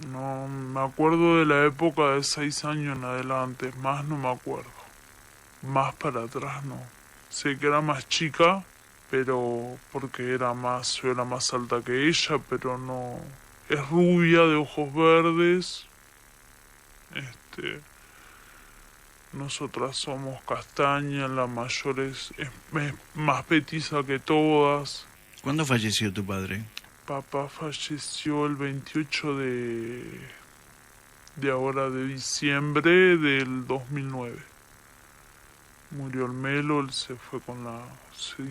No me acuerdo de la época de 6 años en adelante, más no me acuerdo. Más para atrás no. Sé que era más chica, pero porque yo era más alta que ella, pero no. Es rubia, de ojos verdes. Nosotras somos castañas, la mayor es más petiza que todas. ¿Cuándo falleció tu padre? Papá falleció el 28 de diciembre del 2009. Murió el Melo, él se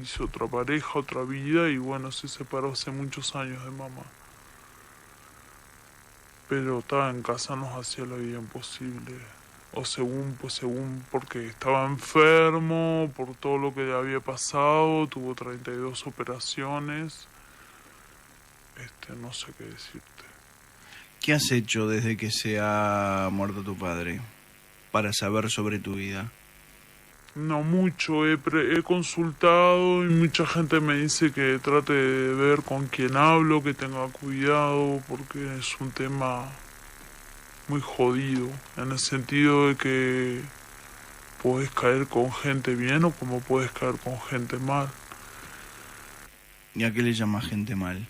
hizo otra pareja, otra vida y bueno, se separó hace muchos años de mamá. Pero estaba en casa, nos hacía la vida imposible. O según, porque estaba enfermo, por todo lo que le había pasado, tuvo 32 operaciones. No sé qué decirte. ¿Qué has hecho desde que se ha muerto tu padre para saber sobre tu vida? No mucho, he consultado y mucha gente me dice que trate de ver con quién hablo, que tenga cuidado, porque es un tema muy jodido, en el sentido de que podés caer con gente bien o como podés caer con gente mal. ¿Y a qué le llama gente mal?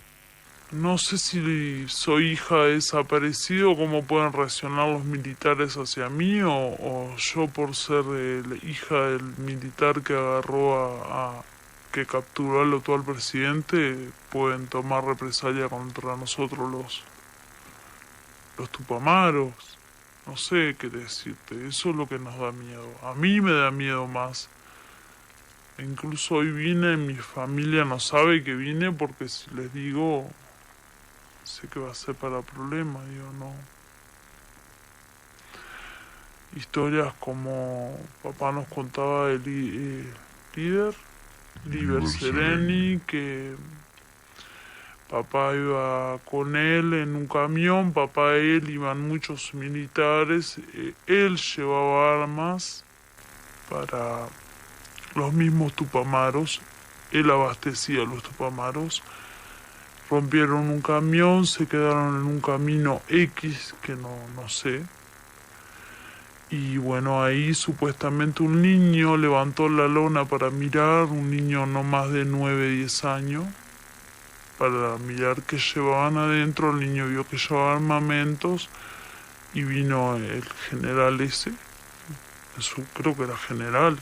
No sé si soy hija de desaparecido, cómo pueden reaccionar los militares hacia mí, o yo por ser hija del militar que agarró que capturó al actual presidente, pueden tomar represalia contra nosotros los tupamaros. No sé qué decirte, eso es lo que nos da miedo. A mí me da miedo más. Incluso hoy vine, mi familia no sabe que vine porque si les digo, sé que va a ser para problemas, no. Historias como papá nos contaba de Liber Sereni, que papá iba con él en un camión, papá y él iban muchos militares, él llevaba armas para los mismos tupamaros, él abastecía a los tupamaros, rompieron un camión, se quedaron en un camino X que no sé. Y bueno, ahí supuestamente un niño levantó la lona para mirar, un niño no más de 9, 10 años, para mirar qué llevaban adentro. El niño vio que llevaba armamentos y vino el general ese, creo que era general,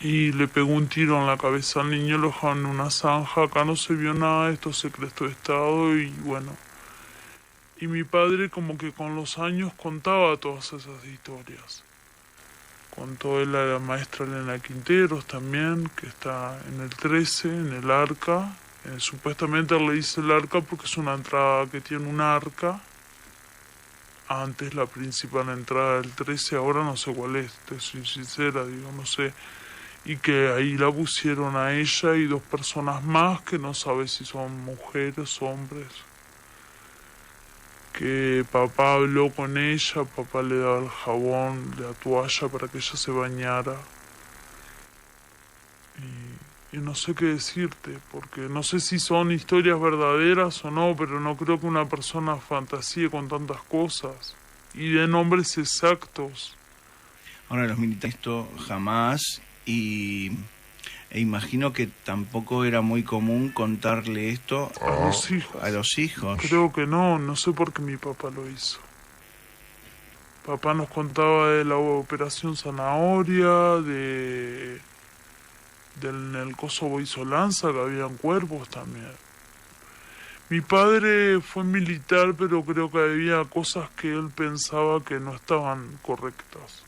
y le pegó un tiro en la cabeza al niño, lo dejaron en una zanja. Acá no se vio nada, esto es secreto de Estado. Y bueno, y mi padre como que con los años contaba todas esas historias. Contó él a la maestra Elena Quinteros también, que está en el 13, en el arca. Supuestamente le dice el arca porque es una entrada que tiene un arca. Antes la principal entrada del 13, ahora no sé cuál es, te soy sincera, digo, no sé. Y que ahí la pusieron a ella y 2 personas más que no sabe si son mujeres o hombres. Que papá habló con ella, papá le daba el jabón, la toalla para que ella se bañara. Y no sé qué decirte, porque no sé si son historias verdaderas o no, pero no creo que una persona fantasíe con tantas cosas y de nombres exactos. Ahora los militares esto jamás, e imagino que tampoco era muy común contarle esto a los hijos. Creo que no sé por qué mi papá lo hizo. Papá nos contaba de la operación Zanahoria, en el Kosovo y Solanza, que habían cuerpos también. Mi padre fue militar, pero creo que había cosas que él pensaba que no estaban correctas,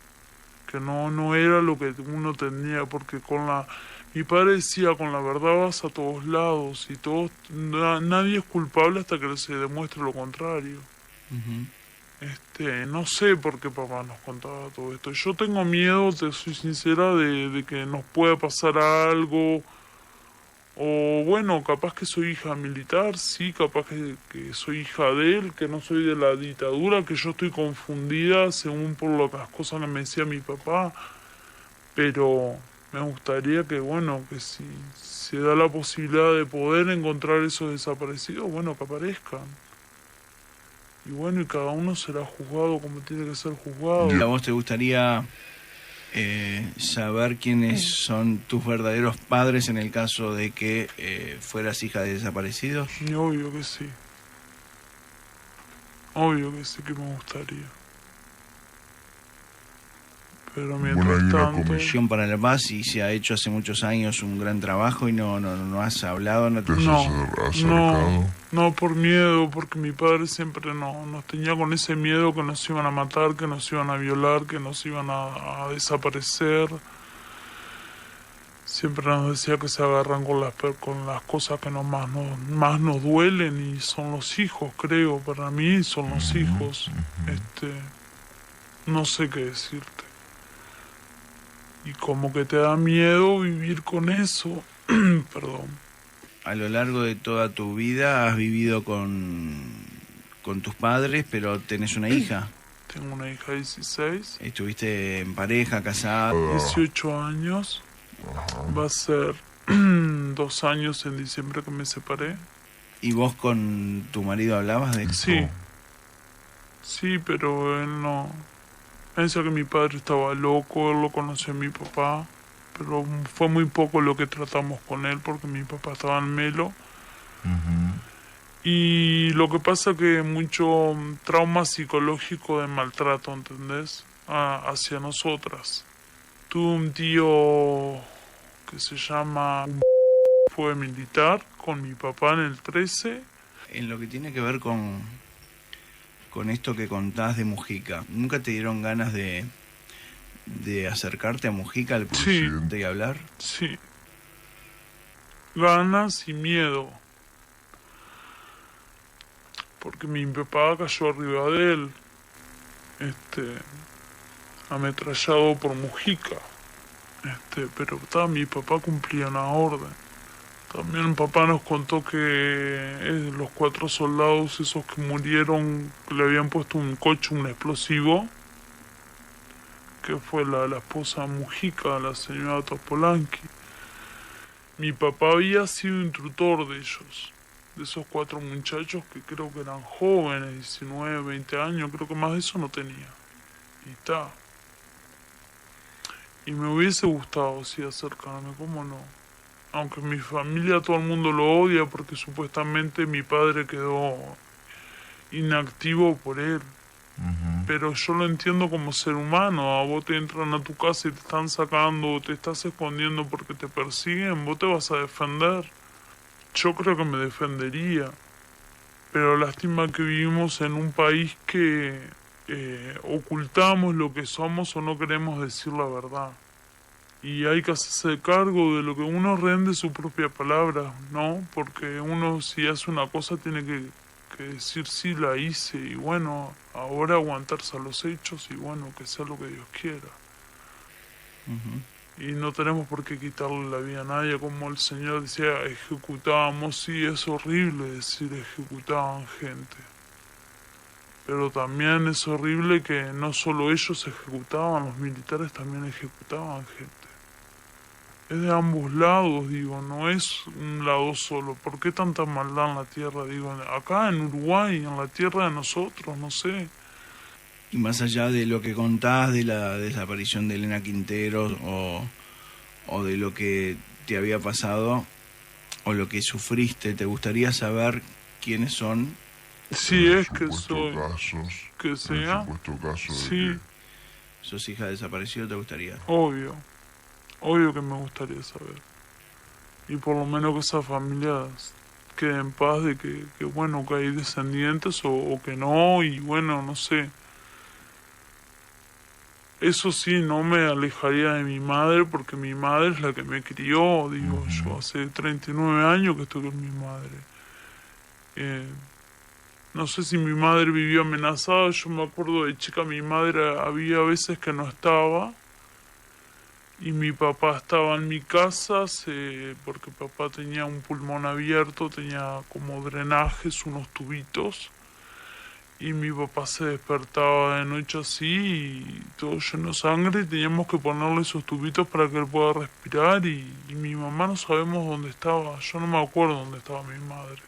que no era lo que uno tenía, porque mi padre decía, con la verdad vas a todos lados, y nadie es culpable hasta que se demuestre lo contrario. Uh-huh. No sé por qué papá nos contaba todo esto. Yo tengo miedo, te soy sincera, de que nos pueda pasar algo. O bueno, capaz que soy hija militar, sí, capaz que soy hija de él, que no soy de la dictadura, que yo estoy confundida según por las cosas que me decía mi papá. Pero me gustaría que, bueno, que si se da la posibilidad de poder encontrar esos desaparecidos, bueno, que aparezcan. Y bueno, y cada uno será juzgado como tiene que ser juzgado. ¿A vos te gustaría saber quiénes son tus verdaderos padres en el caso de que fueras hija de desaparecidos? Y obvio que sí. Obvio que sí que me gustaría. Pero mientras tanto... Comisión para la Paz y se ha hecho hace muchos años un gran trabajo y no has hablado, no te No, por miedo, porque mi padre siempre nos tenía con ese miedo que nos iban a matar, que nos iban a violar, que nos iban a desaparecer. Siempre nos decía que se agarran con las cosas que más nos duelen, y son los hijos, creo, para mí son los hijos. No sé qué decirte. Y como que te da miedo vivir con eso. Perdón. A lo largo de toda tu vida has vivido con tus padres, pero tenés una hija. Tengo una hija de 16. ¿Estuviste en pareja, casada? 18 años. Va a ser 2 años en diciembre que me separé. ¿Y vos con tu marido hablabas de eso? Sí, pero él no... Pensaba que mi padre estaba loco, él lo conoció a mi papá, pero fue muy poco lo que tratamos con él porque mi papá estaba en Melo. Uh-huh. Y lo que pasa que mucho trauma psicológico de maltrato, ¿entendés? Hacia nosotras. Tuve un tío que se llama... fue militar con mi papá en el 13. En lo que tiene que ver con esto que contás de Mujica, ¿nunca te dieron ganas de acercarte a Mujica, al presidente, y hablar? Sí. Ganas y miedo. Porque mi papá cayó arriba de él. Ametrallado por Mujica. Pero mi papá cumplía una orden. También papá nos contó que los 4 soldados esos que murieron, le habían puesto un coche, un explosivo, que fue la esposa Mujica, la señora Topolanqui. Mi papá había sido instructor de ellos. de esos 4 muchachos que creo que eran jóvenes, 19, 20 años, creo que más de eso no tenía. Y está. Y me hubiese gustado, sí, acercarme, ¿cómo no? Aunque mi familia, todo el mundo lo odia porque supuestamente mi padre quedó inactivo por él. Pero yo lo entiendo como ser humano. A vos te entran a tu casa y te están sacando o te estás escondiendo porque te persiguen, vos te vas a defender. Yo creo que me defendería. Pero lástima que vivimos en un país que ocultamos lo que somos o no queremos decir la verdad. Y hay que hacerse cargo de lo que uno rende su propia palabra, ¿no? Porque uno si hace una cosa tiene que decir sí, la hice, y bueno, ahora aguantarse a los hechos y bueno, que sea lo que Dios quiera. Y no tenemos por qué quitarle la vida a nadie, como el Señor decía, ejecutábamos, sí, es horrible decir ejecutaban gente. Pero también es horrible que no solo ellos ejecutaban, los militares también ejecutaban gente. Es de ambos lados, digo, no es un lado solo. ¿Por qué tanta maldad en la tierra? Digo, acá en Uruguay, en la tierra de nosotros, no sé. Y más allá de lo que contás de la desaparición de Elena Quinteros o de lo que te había pasado o lo que sufriste, ¿te gustaría saber quiénes son? Sí, es que soy. Que sea. Sí. ¿Sos hija desaparecida? ¿Te gustaría? Obvio. Obvio que me gustaría saber. Y por lo menos que esas familias queden en paz de que bueno, que hay descendientes o que no, y bueno, no sé. Eso sí, no me alejaría de mi madre porque mi madre es la que me crió, digo, yo hace 39 años que estoy con mi madre. No sé si mi madre vivió amenazada, yo me acuerdo de chica, mi madre había veces que no estaba. Y mi papá estaba en mi casa porque papá tenía un pulmón abierto, tenía como drenajes, unos tubitos. Y mi papá se despertaba de noche así y todo lleno de sangre. Y teníamos que ponerle esos tubitos para que él pueda respirar. Y mi mamá no sabemos dónde estaba. Yo no me acuerdo dónde estaba mi madre.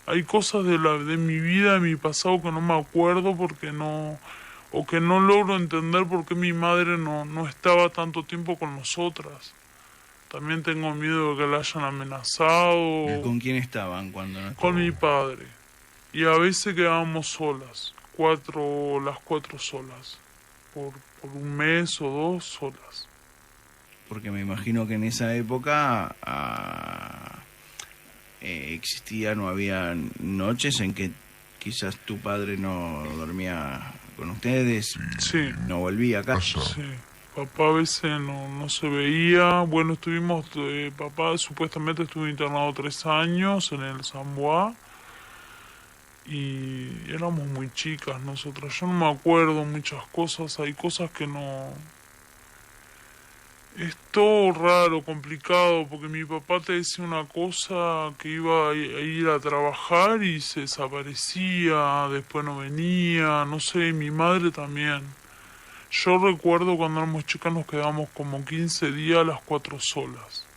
Hay cosas de mi vida, de mi pasado que no me acuerdo porque no... O que no logro entender por qué mi madre no estaba tanto tiempo con nosotras. También tengo miedo de que la hayan amenazado. ¿Y con quién estaban cuando no estaban? Con mi padre. Y a veces quedábamos solas, las cuatro solas. Por un mes o 2 solas. Porque me imagino que en esa época no había noches en que quizás tu padre no dormía con ustedes, sí, no volvía a casa. Sí, papá a veces no se veía. Bueno, papá supuestamente estuvo internado 3 años en el San Bois y éramos muy chicas nosotras. Yo no me acuerdo muchas cosas, hay cosas que no... Es todo raro, complicado, porque mi papá te decía una cosa que iba a ir a trabajar y se desaparecía, después no venía, no sé, mi madre también. Yo recuerdo cuando éramos chicas nos quedamos como 15 días las 4 solas.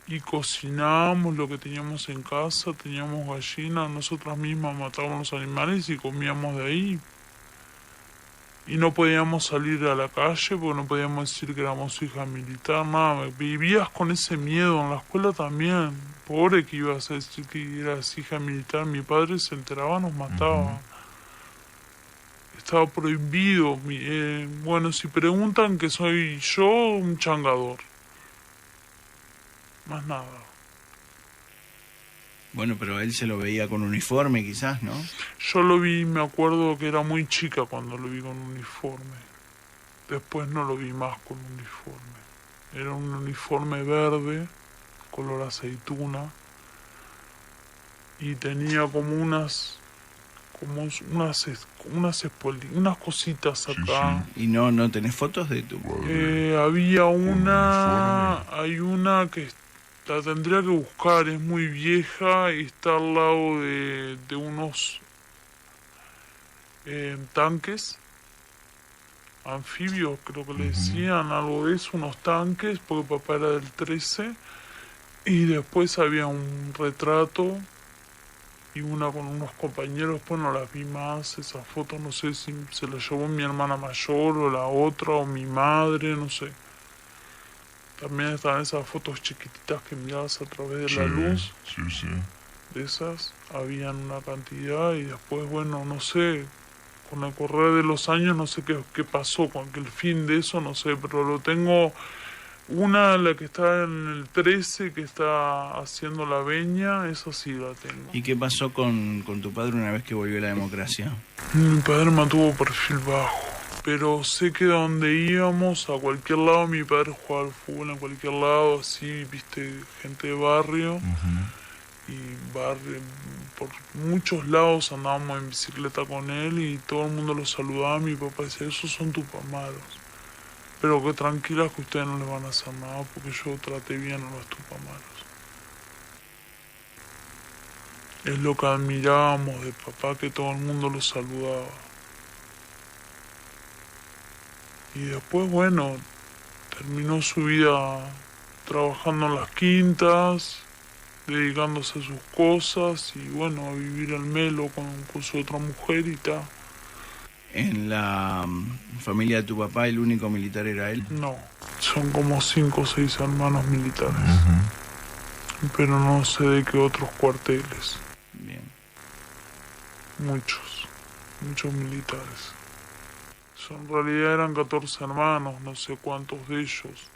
Y cocinábamos lo que teníamos en casa, teníamos gallinas, nosotras mismas matábamos los animales y comíamos de ahí. Y no podíamos salir a la calle porque no podíamos decir que éramos hija militar, nada. Vivías con ese miedo, en la escuela también. Pobre que ibas a decir que eras hija militar, mi padre se enteraba, nos mataba. Estaba prohibido. Bueno, si preguntan que soy yo, un changador. Más nada. Bueno, pero él se lo veía con uniforme quizás, ¿no? Yo lo vi, me acuerdo que era muy chica cuando lo vi con uniforme. Después no lo vi más con uniforme. Era un uniforme verde, color aceituna, y tenía como unas cositas acá. Sí. ¿Y no tenés fotos de tu? Había hay una que la tendría que buscar, es muy vieja y está al lado de unos tanques anfibios, creo que le decían, algo de eso, unos tanques, porque papá era del 13. Y después había un retrato y una con unos compañeros, después no las vi más, esas fotos no sé si se las llevó mi hermana mayor o la otra o mi madre, no sé. También estaban esas fotos chiquititas que mirabas a través de la luz. Sí. De esas habían una cantidad y después, bueno, no sé, con el correr de los años no sé qué pasó, con el fin de eso no sé, pero lo tengo. Una, la que está en el 13, que está haciendo la veña, esa sí la tengo. ¿Y qué pasó con tu padre una vez que volvió la democracia? Mi padre mantuvo perfil bajo, pero sé que donde íbamos, a cualquier lado, mi padre jugaba al fútbol en cualquier lado, así, viste, gente de barrio. Y barrio, por muchos lados andábamos en bicicleta con él y todo el mundo lo saludaba. Mi papá decía, esos son tupamaros. Pero que tranquilas que ustedes no les van a hacer nada porque yo traté bien a los tupamaros. Es lo que admirábamos de papá, que todo el mundo lo saludaba. Y después, bueno, terminó su vida trabajando en las quintas, dedicándose a sus cosas y bueno, a vivir al melo con su otra mujer y tal. ¿En la familia de tu papá el único militar era él? No, son como 5 o 6 hermanos militares. Pero no sé de qué otros cuarteles. Bien. Muchos militares. En realidad eran 14 hermanos, no sé cuántos de ellos.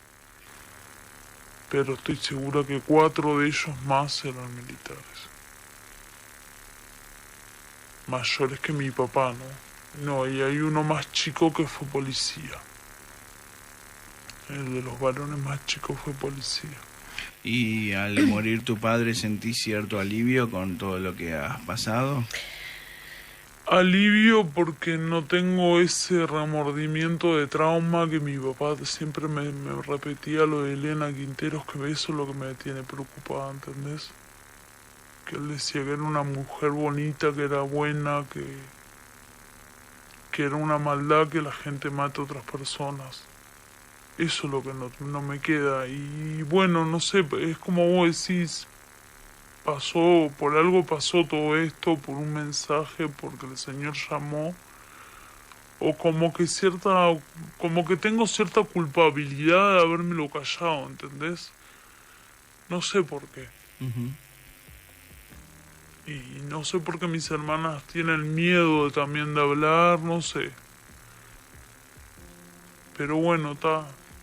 Pero estoy segura que 4 de ellos más eran militares. Mayores que mi papá, ¿no? No, y hay uno más chico que fue policía. El de los varones más chicos fue policía. ¿Y al morir tu padre sentís cierto alivio con todo lo que has pasado? Alivio porque no tengo ese remordimiento de trauma que mi papá siempre me repetía, lo de Elena Quinteros, que eso es lo que me tiene preocupada, ¿entendés? Que él decía que era una mujer bonita, que era buena, que era una maldad que la gente mata a otras personas. Eso es lo que no me queda. Y bueno, no sé, es como vos decís, por algo pasó todo esto, por un mensaje, porque el Señor llamó, o como que tengo cierta culpabilidad de habérmelo callado, ¿entendés? No sé por qué. Y no sé por qué mis hermanas tienen miedo también de hablar, no sé. Pero bueno,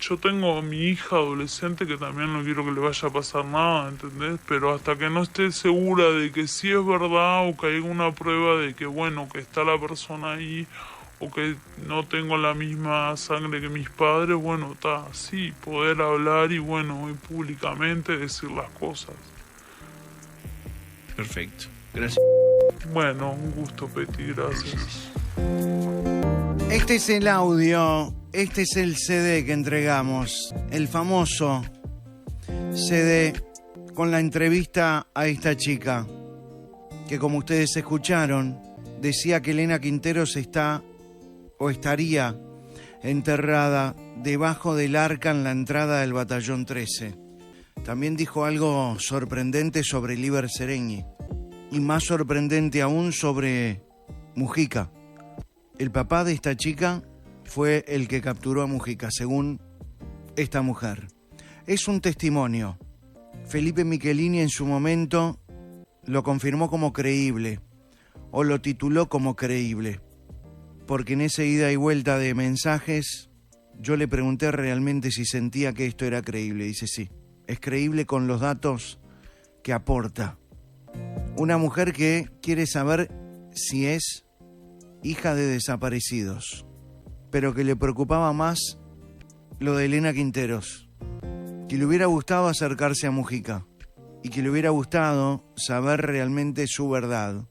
yo tengo a mi hija adolescente que también no quiero que le vaya a pasar nada, ¿entendés? Pero hasta que no esté segura de que sí es verdad o que hay una prueba de que, bueno, que está la persona ahí o que no tengo la misma sangre que mis padres, bueno, sí, poder hablar y bueno, y públicamente decir las cosas. Perfecto. Gracias. Bueno, un gusto, Peti, gracias. Este es el audio, este es el CD que entregamos, el famoso CD con la entrevista a esta chica, que como ustedes escucharon, decía que Elena Quinteros está o estaría enterrada debajo del arca en la entrada del batallón 13. También dijo algo sorprendente sobre Líber Seregni y más sorprendente aún sobre Mujica. El papá de esta chica fue el que capturó a Mujica, según esta mujer. Es un testimonio. Felipe Michelini en su momento lo confirmó como creíble, o lo tituló como creíble, porque en esa ida y vuelta de mensajes yo le pregunté realmente si sentía que esto era creíble. Dice sí, es creíble con los datos que aporta. Una mujer que quiere saber si es hija de desaparecidos, pero que le preocupaba más lo de Elena Quinteros, que le hubiera gustado acercarse a Mujica y que le hubiera gustado saber realmente su verdad.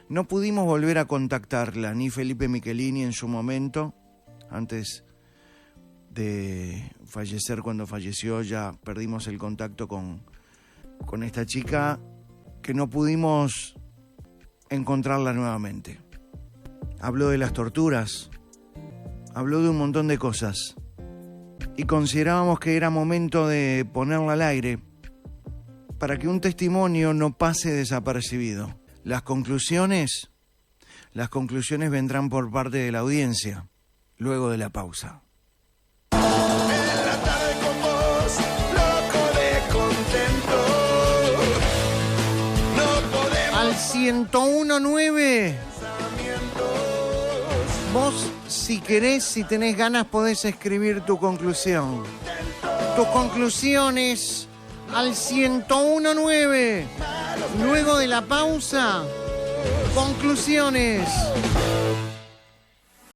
No pudimos volver a contactarla, ni Felipe Michelini en su momento, antes de fallecer. Cuando falleció ya perdimos el contacto con esta chica, que no pudimos encontrarla nuevamente. Habló de las torturas, habló de un montón de cosas y considerábamos que era momento de ponerla al aire para que un testimonio no pase desapercibido. Las conclusiones vendrán por parte de la audiencia, luego de la pausa. Al 101.9. Vos, si querés, si tenés ganas, podés escribir tu conclusión. Tus conclusiones al 101.9. Luego de la pausa, conclusiones.